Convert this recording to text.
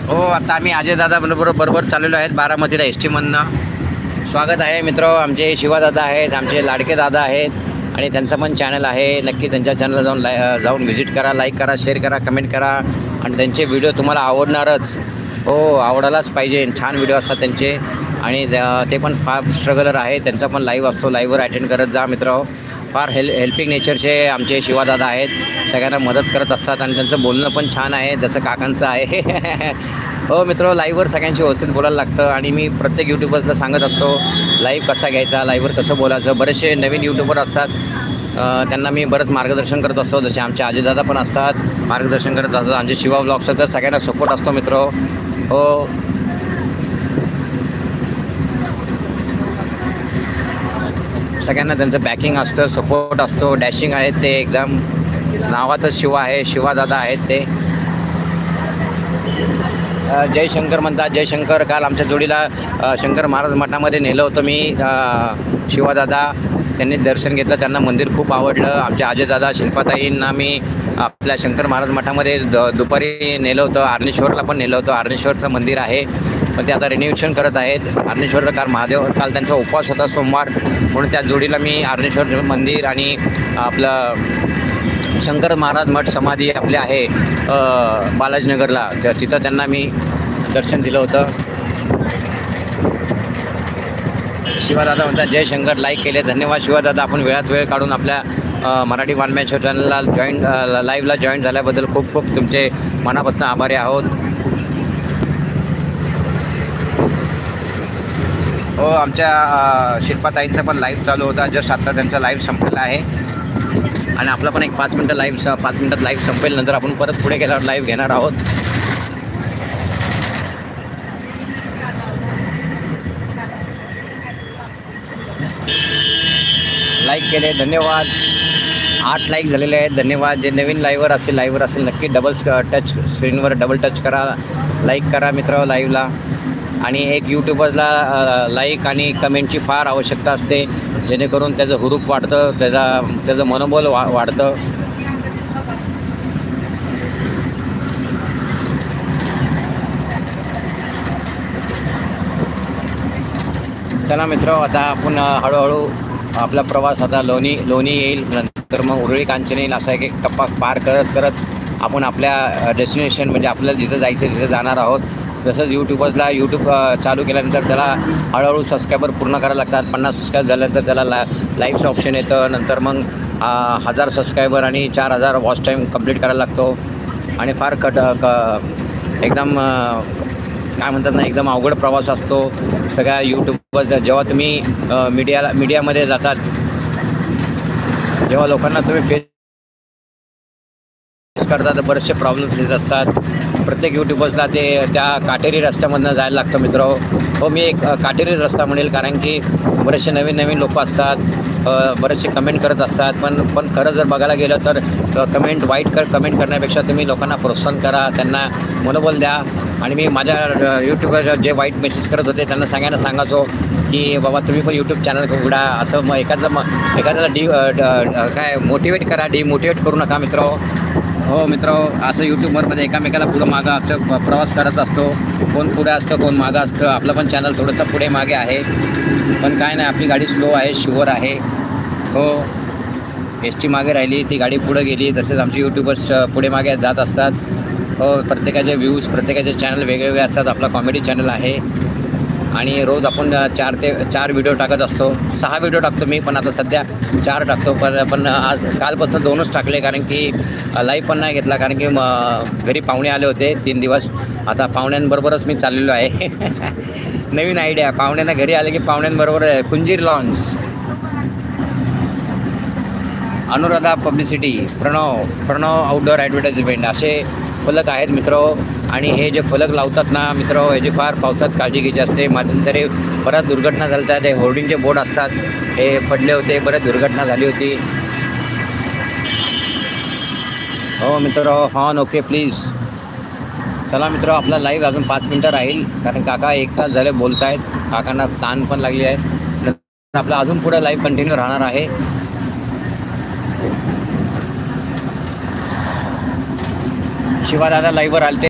हो, आता आम्ही अजय दादा बरोबर चाललेलो आहेत बारामतीला एसटीमधनं. स्वागत आहे मित्र. आमचे शिवादादा आहेत, आमचे लाडके दादा आहेत आणि त्यांचं पण चॅनल आहे. नक्की त्यांच्या चॅनलला जाऊन व्हिजिट करा, लाईक करा, शेअर करा, कमेंट करा आणि त्यांचे व्हिडिओ तुम्हाला आवडणारच. हो, आवडायलाच पाहिजे. छान व्हिडिओ असतात त्यांचे आणि ते पण फार स्ट्रगलर आहे. त्यांचा पण लाईव्ह असतो, लाईव्हवर अटेंड करत जा मित्र. फार हेल्पिंग नेचरचे आमचे शिवादादा आहेत. सगळ्यांना मदत करत असतात आणि त्यांचं बोलणं पण छान आहे, जसं काकांचं आहे. हो मित्र, लाईव्हवर सगळ्यांशी व्यवस्थित बोलायला लागतं आणि मी प्रत्येक यूट्यूबर्सला सांगत असतो लाईव्ह कसा घ्यायचा, लाईव्हवर कसं बोलायचं. बरेचसे नवीन यूट्यूबर असतात, त्यांना मी बरंच मार्गदर्शन करत असतो. जसे आमचे अजयदादा पण असतात, मार्गदर्शन करत असतात. आमचे शिवा ब्लॉग्सचं तर सगळ्यांना सपोर्ट असतो मित्र. हो, सगळ्यांना त्यांचं बॅकिंग असतं, सपोर्ट असतो. डॅशिंग आहेत ते, एकदम नावातच शिवा आहे, शिवादादा आहेत ते. जयशंकर म्हणतात, जयशंकर. काल आमच्या जोडीला शंकर महाराज मठामध्ये नेलं होतं मी, शिवादादा. त्यांनी दर्शन घेतलं, त्यांना मंदिर खूप आवडलं. आमच्या अजयदादा, शिल्पाताईंना मी आपल्या शंकर महाराज मठामध्ये दुपारी नेलं होतं. आर्नेश्वरला पण नेलं होतं. आर्नेश्वरचं मंदिर आहे, पण ते आता रिन्युएशन करत आहेत. आर्नेश्वरला काल त्यांचा उपवास होता सोमवार, म्हणून त्या जोडीला मी आर्नेश्वर मंदिर आणि आपलं शंकर महाराज मठ समाधी आपले आहे बालाजीनगरला, तिथं त्यांना मी दर्शन दिलं होतं. शिवादादा म्हणतात जयशंकर. लाईक केले, धन्यवाद शिवादादा. आपण वेळात वेळ काढून आपल्या मराठी वाल्म्याच्या चॅनलला लाईव्हला जॉईन झाल्याबद्दल खूप खूप तुमचे मनापासून आभारी आहोत. हो, आमच्या शिल्पाताईंचा पण लाईव्ह चालू होता. जस्ट आत्ता त्यांचा लाईव्ह संपलेला आहे आणि आपला पण एक 5 मिनटात लाईव्ह संपेल. नंतर आपण परत पुढे गेल्यावर लाईव्ह घेणार आहोत. लाईक केले, धन्यवाद. 8 लाईक झालेले आहेत, धन्यवाद. जे नवीन लाईव्हवर असेल नक्की स्क्रीनवर डबल टच करा, लाईक करा मित्र लाईव्हला. आणि एक यूट्यूबर्सला लाईक आणि कमेंटची फार आवश्यकता असते, जेणेकरून त्याचं हुरूप वाढतं, त्याचं मनोबल वाढतं. चला मित्र, आता आपण हळूहळू आपला प्रवास आता लोणी येईल, नंतर मग उरळी कांचन येईल. असा एक टप्पा पार करत आपण आपल्या डेस्टिनेशन म्हणजे आपल्याला जिथं जायचं तिथं जाणार आहोत. तसंच यूट्यूबर्सला यूट्यूब चालू केल्यानंतर त्याला हळूहळू सबस्क्रायबर पूर्ण करायला लागतात. 50 सबस्क्राईब झाल्यानंतर त्याला लाईव्हचं ऑप्शन येतं. नंतर मग 1000 सबस्क्रायबर आणि 4000 वॉच टाईम कंप्लीट करायला लागतो. आणि फार एकदम काय म्हणतात ना, एकदम अवघड प्रवास असतो. सगळ्या यूट्यूबर्स जेव्हा तुम्ही मीडियामध्ये जातात, जेव्हा लोकांना तुम्ही फेस करतात, बरेचसे प्रॉब्लेम्स येत असतात. प्रत्येक यूट्यूबर्सला त्या काटेरी रस्त्यामधनं जायला लागतं मित्र. हो, मी एक काटेरी रस्ता म्हणेल, कारण की बरेचसे नवीन लोक असतात, बरेचसे कमेंट करत असतात. पण खरं जर बघायला गेलं तर वाईट कमेंट करण्यापेक्षा तुम्ही लोकांना प्रोत्साहन करा, त्यांना मनोबल द्या. आणि मी माझ्या यूट्यूबवर जे वाईट मेसेज करत होते त्यांना सगळ्यांना सांगायचो की बाबा तुम्ही पण यूट्यूब चॅनल उघडा. असं मग एखाद्याला काय मोटिवेट करा, डिमोटिवेट करू नका मित्र. हो मित्र, असं यूट्यूबवरमध्ये एकामेकाला पुढं मागं असं प्रवास करत असतो. कोण पुढे असतं, कोण मागं असतं. आपलं पण चॅनल थोडंसं पुढे मागे आहे, पण काय नाही, आपली गाडी स्लो आहे, शुअर आहे. हो, एसटी मागे राहिली, ती गाडी पुढे गेली. तसेच आमचे यूट्यूबर्स पुढे मागे जात असतात. हो, प्रत्येकाचे व्ह्यूज, प्रत्येकाचे चॅनल वेगवेगळे असतात. आपला कॉमेडी चॅनल आहे आणि रोज आपण 4 व्हिडिओ टाकत असतो. 6 व्हिडिओ टाकतो मी, पण आता सध्या 4 टाकतो. पण आज कालपासून 2च टाकले, कारण की लाईव्ह पण नाही घेतला, कारण की घरी पाहुणे आले होते 3 दिवस. आता पाहुण्यांबरोबरच मी चाललेलो आहे. नवीन आयडिया, पाहुण्यांना घरी आले की पाहुण्यांबरोबर Kunjir launch. Anuradha publicity, Pranab outdoor advertisement असे फलक आहेत मित्र. आणि हे जे फलक लावतात ना मित्र, ह्याची फार पावसात काळजी घ्यायची असते. मध्यंतरी बऱ्याच दुर्घटना झाल्या. ते होर्डिंगचे बोर्ड असतात, हे पडले होते, बऱ्याच दुर्घटना झाली होती. हो मित्र, हॉर्न ओके प्लीज. चला मित्र, आपला लाईव्ह अजून 5 मिनटं राहील, कारण काका 1 तास झाले बोलत आहेत. काकांना ताण पण लागली आहे. नंतर आपला अजून पुढे लाईव्ह कंटिन्यू राहणार आहे. शिवादादा लाईव्हवर आलते.